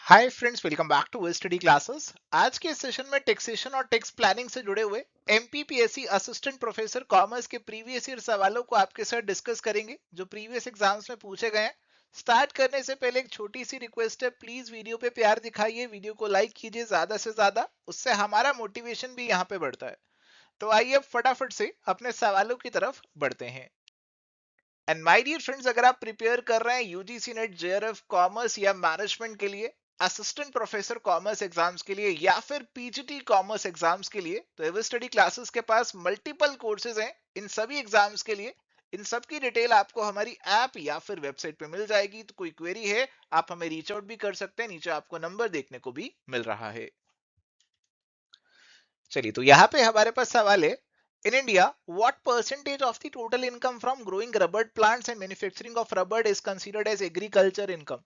Hi friends, welcome back to study classes. आज के session में टैक्सेशन और टैक्स प्लानिंग से जुड़े हुए एमपीपीएससी असिस्टेंट प्रोफेसर कॉमर्स के प्रीवियस ईयर सवालों को आपके साथ डिस्कस करेंगे जो प्रीवियस एग्जाम्स में पूछे गए हैं। स्टार्ट करने से पहले एक छोटी सी रिक्वेस्ट है, प्लीज वीडियो पे प्यार दिखाइए, वीडियो को लाइक कीजिए ज्यादा से ज्यादा, उससे हमारा मोटिवेशन भी यहाँ पे बढ़ता है। तो आइए अब फटाफट से अपने सवालों की तरफ बढ़ते हैं। एंड माय डियर फ्रेंड्स, अगर आप प्रिपेयर कर रहे हैं यूजीसी नेट जेआरएफ कॉमर्स या मैनेजमेंट के लिए, असिस्टेंट प्रोफेसर कॉमर्स एग्जाम्स के लिए या फिर पीजीटी कॉमर्स एग्जाम्स के लिए, तो एवर स्टडी क्लासेस के पास मल्टीपल कोर्सेज हैं इन सभी एग्जाम्स के लिए। इन सब की डिटेल आपको हमारी ऐप या फिर वेबसाइट पे मिल जाएगी। तो कोई क्वेरी है आप हमें रीच आउट भी कर सकते हैं, नीचे आपको नंबर देखने को भी मिल रहा है। चलिए, तो यहाँ पे हमारे पास सवाल है, in India what percentage of the total income from growing rubber plants and manufacturing of rubber is considered as agriculture income.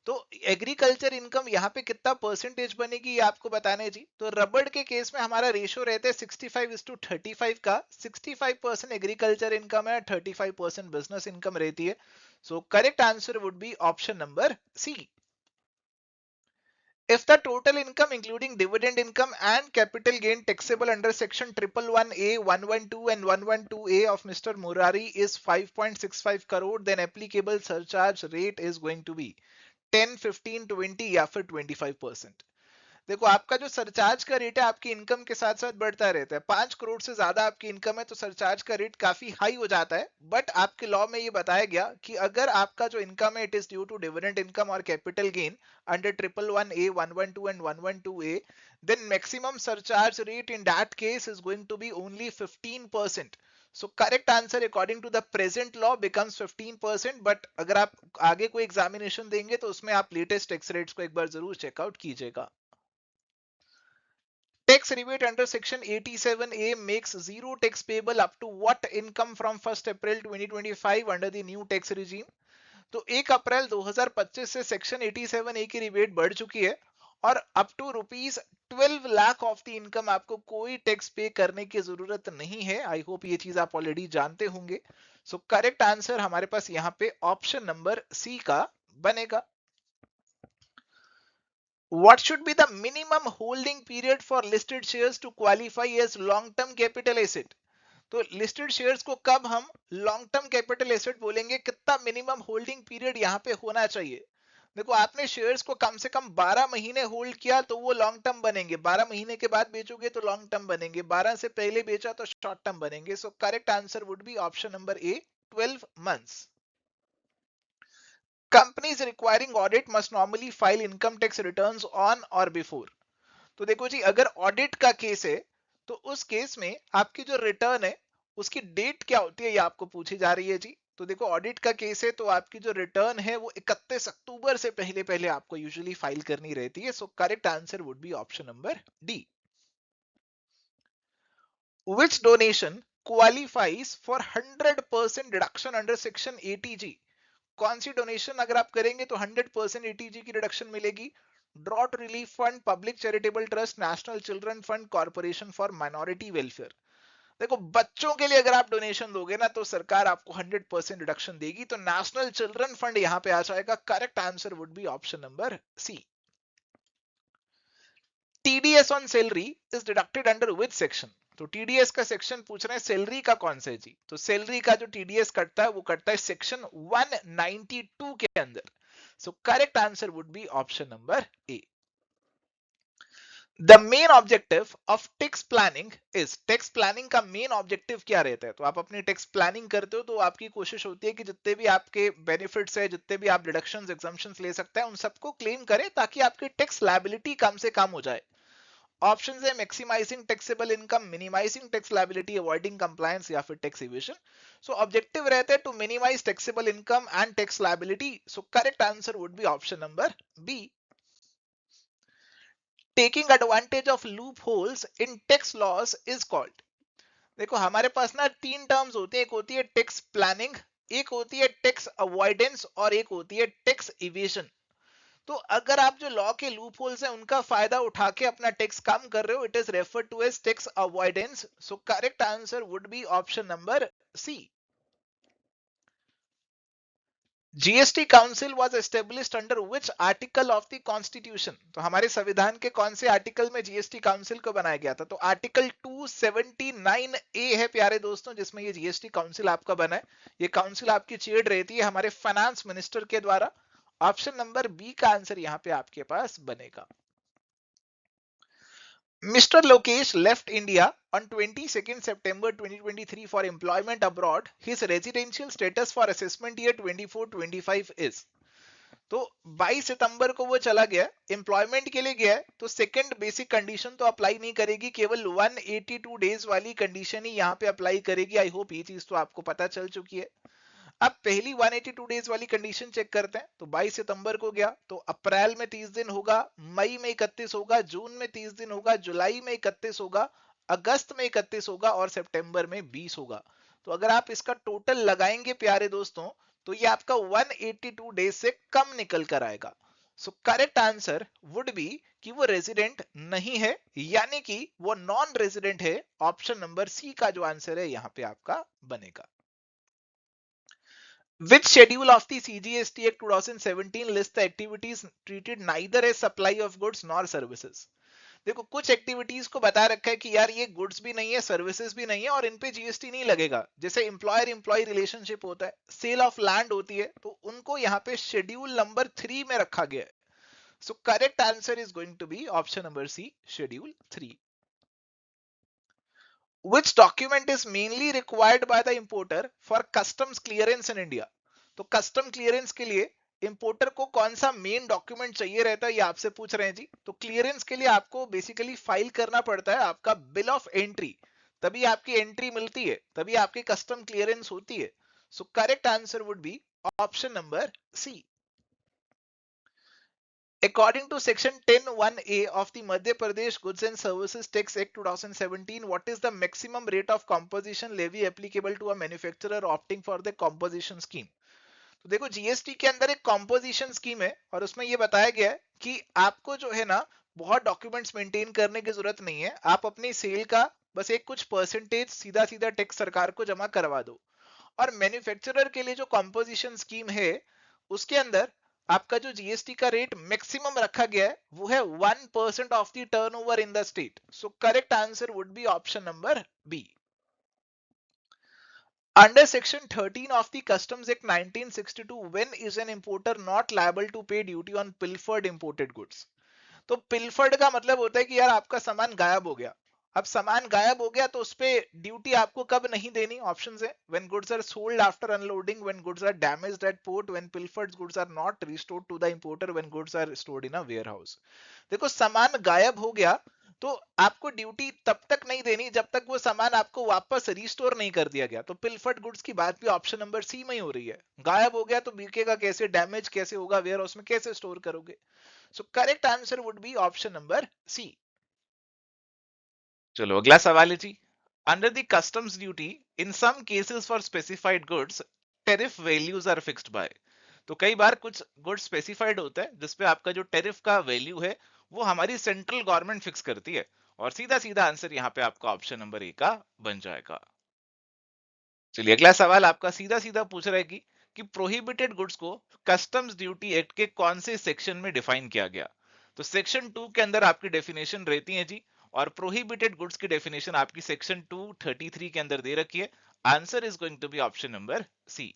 तो एग्रीकल्चर इनकम यहाँ पे कितना परसेंटेज बनेगी ये आपको बताना है जी। तो रबड़ के केस में हमारा रेशियो रहता है 65:35 का। 65% एग्रीकल्चर इनकम है, 35% बिजनेस इनकम रहती है। So correct answer would be option number C. If the total income including dividend income and capital gain taxable under section 111A, 112 and 112A of Mr. Murari is 5.65 crore, then applicable surcharge rate is going to be 10, 15, 20 या फिर 25%। देखो, आपका जो surcharge का rate है आपकी income के साथ साथ बढ़ता रहता है। 5 करोड़ से ज्यादा आपकी इनकम है तो सरचार्ज का रेट काफी हाई हो जाता है। बट आपके लॉ में ये बताया गया कि अगर आपका जो इनकम है it is due to dividend income और capital gain under 111A, 112 and 112A, then maximum surcharge rate in that case is going to be only 15%। So correct answer according to the present law becomes 15%। But अगर आप आगे कोई examination देंगे तो उसमें आप latest tax rates को एक बार जरूर चेकआउट कीजिएगा। Tax rebate under section 87A makes zero tax payable up to what income from 1st April 2025 under the new tax regime। तो 1 अप्रैल 2025 से सेक्शन 87A की रिबेट बढ़ चुकी है और up to ₹12 lakh of the income आपको कोई टैक्स पे करने की जरूरत नहीं है। आई होप ये चीज आप ऑलरेडी जानते होंगे। सो करेक्ट आंसर हमारे पास यहाँ पे ऑप्शन नंबर सी का बनेगा। What should be the minimum holding period for listed shares to qualify as long-term capital asset? तो लिस्टेड शेयर्स को कब हम लॉन्ग टर्म कैपिटल एसेट बोलेंगे, कितना मिनिमम होल्डिंग पीरियड यहाँ पे होना चाहिए। देखो, आपने शेयर्स को कम से कम 12 महीने होल्ड किया तो वो लॉन्ग टर्म बनेंगे, 12 महीने के बाद बेचोगे तो लॉन्ग टर्म बनेंगे, 12 से पहले बेचा तो शॉर्ट टर्म बनेंगे। सो correct answer would be option number A, 12 months. Companies requiring audit must normally file income tax returns on or before। तो देखो जी, अगर ऑडिट का केस है तो उस केस में आपकी जो रिटर्न है उसकी डेट क्या होती है ये आपको पूछी जा रही है जी। तो देखो, ऑडिट का केस है तो आपकी जो रिटर्न है वो 31 अक्टूबर से पहले पहले आपको यूजुअली फाइल करनी रहती है। So correct answer would be option number D. Which donation qualifies for 100% deduction under section 80G? कौन सी डोनेशन अगर आप करेंगे तो 100% एटीजी की रिडक्शन मिलेगी? Drought relief fund, public charitable trust, national children fund, corporation for minority welfare. देखो, बच्चों के लिए अगर आप डोनेशन दोगे ना तो सरकार आपको 100% रिडक्शन देगी, तो नेशनल चिल्ड्रन फंड यहां पे आ जाएगा। Correct answer would be option number C. TDS on salary is deducted under which section? तो टीडीएस का सेक्शन पूछ रहे हैं, सैलरी का कौन सा है जी। तो सैलरी का जो टीडीएस कटता है वो कटता है सेक्शन 192 के अंदर। सो correct answer would be option number A. The main objective of tax planning is, tax planning का मेन ऑब्जेक्टिव क्या रहता है? तो आप अपनी टैक्स प्लानिंग करते हो तो आपकी कोशिश होती है कि जितने भी आपके बेनिफिट्स है, जितने भी आप डिडक्शंस एग्जम्पशंस ले सकते हैं उन सबको क्लेम करें ताकि आपकी टैक्स लायबिलिटी कम से कम हो जाए। ऑप्शंस है maximising taxable income, minimising tax liability, avoiding compliance या फिर टैक्स इवेशन। सो ऑब्जेक्टिव रहता है to minimise taxable income and tax liability. So correct answer would be option number B. Taking advantage of loopholes in tax laws is called. देखो, हमारे पास ना तीन terms होती है, एक होती है टैक्स प्लानिंग, एक होती है टैक्स अवॉइडेंस और एक होती है टैक्स इवेशन। तो अगर आप जो लॉ के लूप होल्स हैं उनका फायदा उठा के अपना टैक्स कम कर रहे हो, it is referred to as tax avoidance. So correct answer would be option number C. GST council was established under which article of the constitution? तो हमारे संविधान के कौन से आर्टिकल में जीएसटी काउंसिल को बनाया गया था? तो आर्टिकल 279 ए है प्यारे दोस्तों, जिसमें ये जीएसटी काउंसिल आपका बना है। ये काउंसिल आपकी चेयर रहती है हमारे फाइनेंस मिनिस्टर के द्वारा। ऑप्शन नंबर बी का आंसर यहाँ पे आपके पास बनेगा। Mr. Lokesh left India on 22nd September 2023 for employment abroad. His residential status for assessment year 24-25 is. तो 22 सितंबर को वो चला गया, एम्प्लॉयमेंट के लिए गया है, तो सेकंड बेसिक कंडीशन तो अप्लाई नहीं करेगी, केवल 182 डेज वाली कंडीशन ही यहाँ पे अप्लाई करेगी। आई होप ये चीज तो आपको पता चल चुकी है। अब पहली 182 डेज वाली कंडीशन चेक करते हैं। तो 22 सितंबर को गया, तो अप्रैल में 30 दिन होगा, मई में 31 होगा, जून में 30 दिन होगा, जुलाई में 31 होगा, अगस्त में 31 होगा और सितंबर में 20 होगा। तो अगर आप इसका टोटल लगाएंगे प्यारे दोस्तों, तो ये आपका 182 डेज से कम निकल कर आएगा। सो करेक्ट आंसर वुड बी कि वो रेजिडेंट नहीं है, यानी कि वो नॉन रेजिडेंट है। ऑप्शन नंबर सी का जो आंसर है यहाँ पे आपका बनेगा। Which schedule of the CGST Act 2017 lists the activities treated neither as supply of goods nor services? देखो कुछ एक्टिविटीज को बता रखा है कि यार ये गुड्स भी नहीं है, सर्विसेज भी नहीं है और इन पे जीएसटी नहीं लगेगा। जैसे एम्प्लॉयर एम्प्लॉय रिलेशनशिप होता है, सेल ऑफ लैंड होती है, तो उनको यहाँ पे शेड्यूल नंबर 3 में रखा गया है। So correct answer is going to be option number C, schedule 3। Which document is mainly required by the importer for customs clearance in India? तो कस्टम क्लियरेंस के लिए इंपोर्टर को कौन सा मेन डॉक्यूमेंट चाहिए रहता है, ये आपसे पूछ रहे हैं जी। तो क्लियरेंस के लिए आपको बेसिकली फाइल करना पड़ता है आपका बिल ऑफ एंट्री, तभी आपकी एंट्री मिलती है, तभी आपकी कस्टम क्लियरेंस होती है। So correct answer would be option number C. According to section 10(1)(a) of the Madhya Pradesh Goods and Services Tax Act 2017, what is the maximum rate of composition levy applicable to a manufacturer opting for the composition scheme? तो देखो GST के अंदर एक composition scheme है और उसमें ये बताया गया है कि आपको जो है ना बहुत डॉक्यूमेंट्स मेंटेन करने की जरूरत नहीं है, आप अपनी सेल का बस एक कुछ परसेंटेज सीधा सीधा टैक्स सरकार को जमा करवा दो। और मैन्युफैक्चरर के लिए जो कॉम्पोजिशन स्कीम है उसके अंदर आपका जो जीएसटी का रेट मैक्सिमम रखा गया है वो है 1% of the turnover in the state. So correct answer would be option number B. Under Section 13 of the Customs Act 1962, when is an importer not liable to pay duty on pilfered imported goods? तो पिलफर्ड का मतलब होता है कि यार आपका सामान गायब हो गया। अब सामान गायब हो गया तो उस पे ड्यूटी आपको कब नहीं देनी? ऑप्शंस है when goods are sold after unloading, when goods are damaged at port, when pilfered goods are not restored to the importer, when goods are stored in a warehouse. देखो सामान गायब हो गया तो आपको ड्यूटी तब तक नहीं देनी जब तक वो सामान आपको वापस रिस्टोर नहीं कर दिया गया। तो पिलफर्ड गुड्स की बात भी ऑप्शन नंबर सी में ही हो रही है। गायब हो गया तो बिकेगा कैसे, डैमेज कैसे होगा, वेयर हाउस में कैसे स्टोर करोगे? So correct answer would be option number C. चलो अगला सवाल है जी। Under the customs duty in some cases for specified goods tariff values are fixed by. तो कई बार कुछ गुड स्पेसिफाइड होता है जिसपे आपका जो टेरिफ का वैल्यू है वो हमारी सेंट्रल गवर्नमेंट फिक्स करती है। और सीधा सीधा आंसर यहाँ पे आपका ऑप्शन नंबर ए का बन जाएगा। चलिए अगला सवाल आपका सीधा सीधा पूछ रहा है कि प्रोहिबिटेड गुड्स को कस्टम्स ड्यूटी एक्ट के कौन से सेक्शन में डिफाइन किया गया? तो सेक्शन 2 के अंदर आपकी डेफिनेशन रहती है जी, और प्रोहिबिटेड गुड्स की डेफिनेशन आपकी सेक्शन 233 के अंदर दे रखी है। Answer is going to be option number C.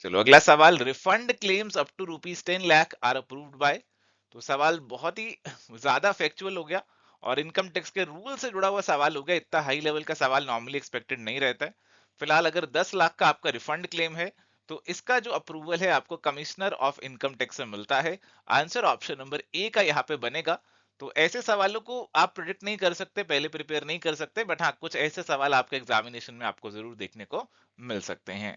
चलो अगला सवाल, refund claims up to ₹10 lakh are approved by. तो सवाल बहुत ही ज्यादा फैक्चुअल हो गया और इनकम टैक्स के रूल से जुड़ा हुआ सवाल हो गया। इतना हाई लेवल का सवाल नॉर्मली एक्सपेक्टेड नहीं रहता है। फिलहाल अगर 10 लाख का आपका रिफंड क्लेम है तो इसका जो अप्रूवल है आपको कमिश्नर ऑफ इनकम टैक्स से मिलता है। आंसर ऑप्शन नंबर ए का यहाँ पे बनेगा। तो ऐसे सवालों को आप प्रिडिक्ट नहीं कर सकते, पहले प्रिपेयर नहीं कर सकते, बट हाँ कुछ ऐसे सवाल आपके एग्जामिनेशन में आपको जरूर देखने को मिल सकते हैं।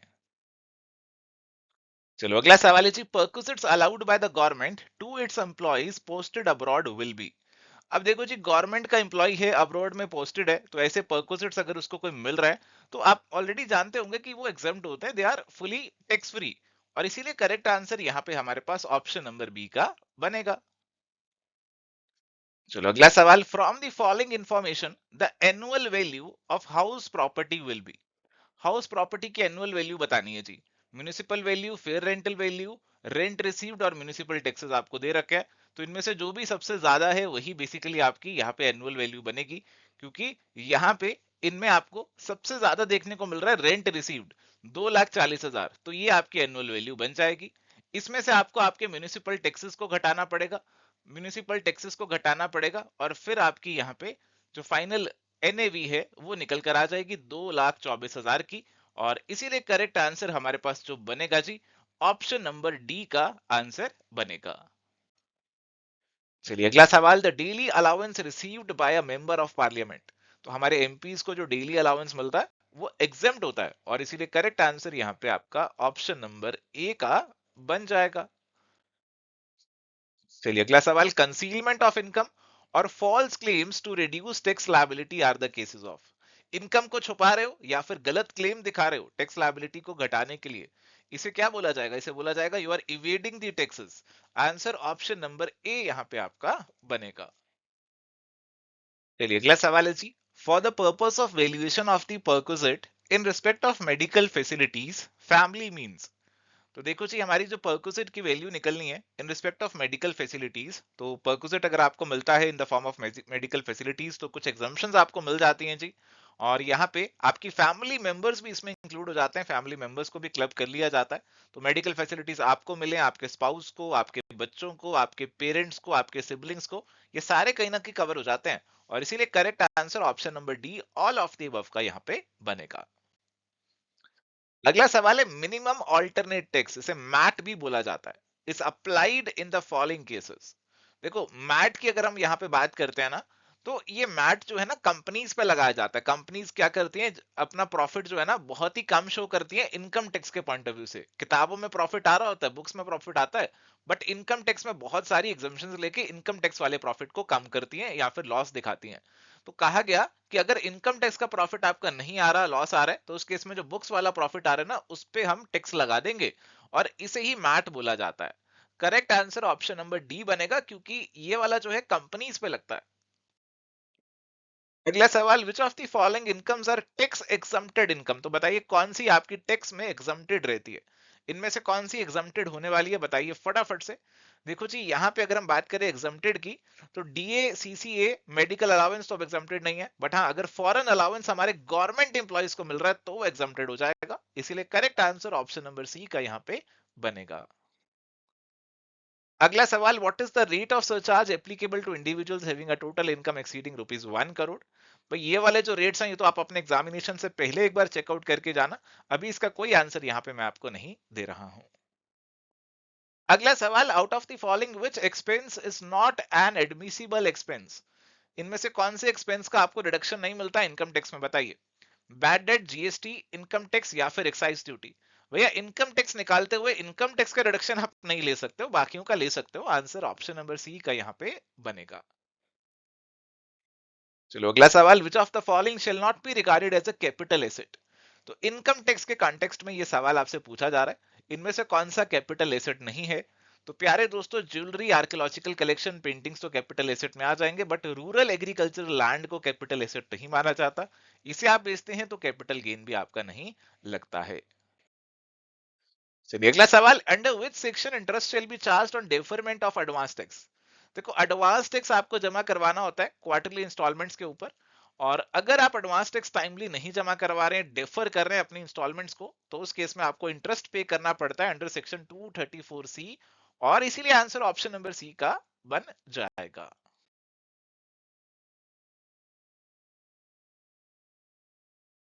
चलो अगला सवाल है जी, perquisites allowed by the government to its employees posted abroad will be। अब देखो जी गवर्नमेंट का एम्प्लॉय है, अब्रॉड में पोस्टेड है, तो ऐसे perquisites अगर उसको कोई मिल रहा है तो आप ऑलरेडी जानते होंगे कि वो एग्जाम्प्ट होते हैं, they are fully tax free. और इसीलिए करेक्ट आंसर यहाँ पे हमारे पास ऑप्शन नंबर बी का बनेगा। चलो अगला सवाल, from the following information the annual value of house property will be. House property की एनुअल वैल्यू बतानी है जी। Municipal value, fair rental value, rent received और म्युनिसिपल टैक्सेस आपको दे रखे हैं। तो इनमें से जो भी सबसे ज्यादा है वही बेसिकली आपकी यहाँ पे एनुअल वैल्यू बनेगी, क्योंकि यहाँ पे इनमें आपको सबसे ज्यादा देखने को मिल रहा है रेंट रिसीव्ड 2,40,000, तो ये आपकी एनुअल वैल्यू बन जाएगी। इसमें से आपको आपके म्युनिसिपल टैक्सेस को घटाना पड़ेगा, म्युनिसिपल टैक्सेस को घटाना पड़ेगा और फिर आपकी यहाँ पे जो फाइनल एनएवी है वो निकल कर आ जाएगी 2,24,000 की। और इसीलिए करेक्ट आंसर हमारे पास जो बनेगा जी, ऑप्शन नंबर डी का आंसर बनेगा। चलिए अगला सवाल, the daily allowance received by a member of parliament. तो हमारे एमपीज को जो डेली अलाउंस मिलता है वो एग्जेम्प्ट होता है, और इसीलिए करेक्ट आंसर यहाँ पे आपका ऑप्शन नंबर ए का बन जाएगा। चलिए अगला सवाल, कंसीलमेंट ऑफ इनकम और false claims to reduce tax liability are the cases of. Income को छुपा रहे हो या फिर गलत क्लेम दिखा रहे हो टैक्स लायबिलिटी को घटाने के लिए, इसे क्या बोला जाएगा? इसे बोला जाएगा you are evading the taxes. Answer option number A यहाँ पे आपका बनेगा। चलिए अगला सवाल है जी, for the purpose of valuation of the perquisite in respect of medical facilities family means. तो देखो जी, हमारी जो परक्विजिट की वैल्यू निकलनी है इन रिस्पेक्ट ऑफ मेडिकल फैसिलिटीज, तो परक्विजिट अगर आपको मिलता है in the form of medical facilities तो कुछ एग्जम्पशंस आपको मिल जाती हैं जी। और यहाँ पे आपकी फैमिली मेंबर्स भी इसमें इंक्लूड हो जाते हैं, फैमिली मेंबर्स को भी क्लब कर लिया जाता है। तो मेडिकल फैसिलिटीज आपको मिले, आपके स्पाउस को, आपके बच्चों को, आपके पेरेंट्स को, आपके सिबलिंग्स को, ये सारे कहीं ना कहीं कवर हो जाते हैं। और इसीलिए correct answer option number D all of the above का यहाँ पे बनेगा। अगला सवाल है, मिनिमम ऑल्टरनेट टैक्स, इसे मैट भी बोला जाता है, is applied in the following cases. देखो मैट की अगर हम यहाँ पे बात करते हैं ना, तो ये मैट जो है ना कंपनीज पे लगाया जाता है। कंपनीज क्या करती हैं, अपना प्रॉफिट जो है ना बहुत ही कम शो करती है इनकम टैक्स के पॉइंट ऑफ व्यू से। किताबों में प्रॉफिट आ रहा होता है, बुक्स में प्रॉफिट आता है, बट इनकम टैक्स में बहुत सारी एग्जम्पशंस लेके इनकम टैक्स वाले प्रॉफिट को कम करती हैं या फिर लॉस दिखाती हैं। तो कहा गया कि अगर इनकम टैक्स का प्रॉफिट आपका नहीं आ रहा, लॉस आ रहा है, तो उस केस में जो बुक्स वाला प्रॉफिट आ रहा है ना उस पे हम टैक्स लगा देंगे, और इसे ही मैट बोला जाता है। Correct answer option number D बनेगा, क्योंकि ये वाला जो है कंपनीज पे लगता है। अगला सवाल, which of the following incomes are tax exempted income. तो बताइए कौन सी आपकी टैक्स में एग्जम्प्टेड रहती है, इनमें से कौन सी एग्जम्प्टेड होने वाली है, बताइए फटाफट से। देखो जी, यहाँ पे अगर हम बात करें एग्जम्प्टेड की, तो डीए सीसीए मेडिकल अलाउंस तो अब एग्जम्प्टेड नहीं है, बट हाँ अगर फॉरेन अलाउंस हमारे गवर्नमेंट एम्प्लॉइज को मिल रहा है तो वो एग्जम्प्टेड हो जाएगा। इसीलिए correct answer option number C का यहाँ पे बनेगा। अगला सवाल, what is the rate of surcharge applicable to individuals having a total income exceeding ₹1 crore. भाई ये वाले जो रेट्स हैं ये तो आप अपने एग्जामिनेशन से पहले एक बार चेकआउट करके जाना, अभी इसका कोई आंसर यहाँ पे मैं आपको नहीं दे रहा हूं। अगला सवाल, out of the following which expense is not an admissible expense. इनमें से कौन से एक्सपेंस का आपको डिडक्शन नहीं मिलता इनकम टैक्स में, बताइए। Bad debt, GST, income tax या फिर एक्साइज ड्यूटी। भैया इनकम टैक्स निकालते हुए इनकम टैक्स का रिडक्शन आप नहीं ले सकते हो, बाकियों का ले सकते हो। आंसर ऑप्शन नंबर सी का यहाँ पे बनेगा। चलो अगला सवाल, which of the following shall not be regarded as a capital asset. तो इनकम टैक्स के कॉन्टेक्स्ट में ये सवाल आपसे पूछा जा रहा है, इनमें से कौन सा कैपिटल एसेट नहीं है। तो प्यारे दोस्तों, ज्वेलरी, आर्कियोलॉजिकल कलेक्शन, पेंटिंग्स तो कैपिटल एसेट में आ जाएंगे, बट रूरल एग्रीकल्चर लैंड को कैपिटल एसेट नहीं माना जाता। इसे आप बेचते हैं तो कैपिटल गेन भी आपका नहीं लगता है। चलिए अगला सवाल, under which section interest shall be charged on deferment of advance tax. देखो एडवांस टैक्स आपको जमा करवाना होता है क्वार्टरली इंस्टॉलमेंट्स के ऊपर, और अगर आप एडवांस टैक्स टाइमली नहीं जमा करवा रहे हैं, डेफर कर रहे हैं अपनी इंस्टॉलमेंट्स को, तो उस केस में आपको इंटरेस्ट पे करना पड़ता है अंडर सेक्शन 234 सी, और इसीलिए आंसर ऑप्शन नंबर सी का बन जाएगा।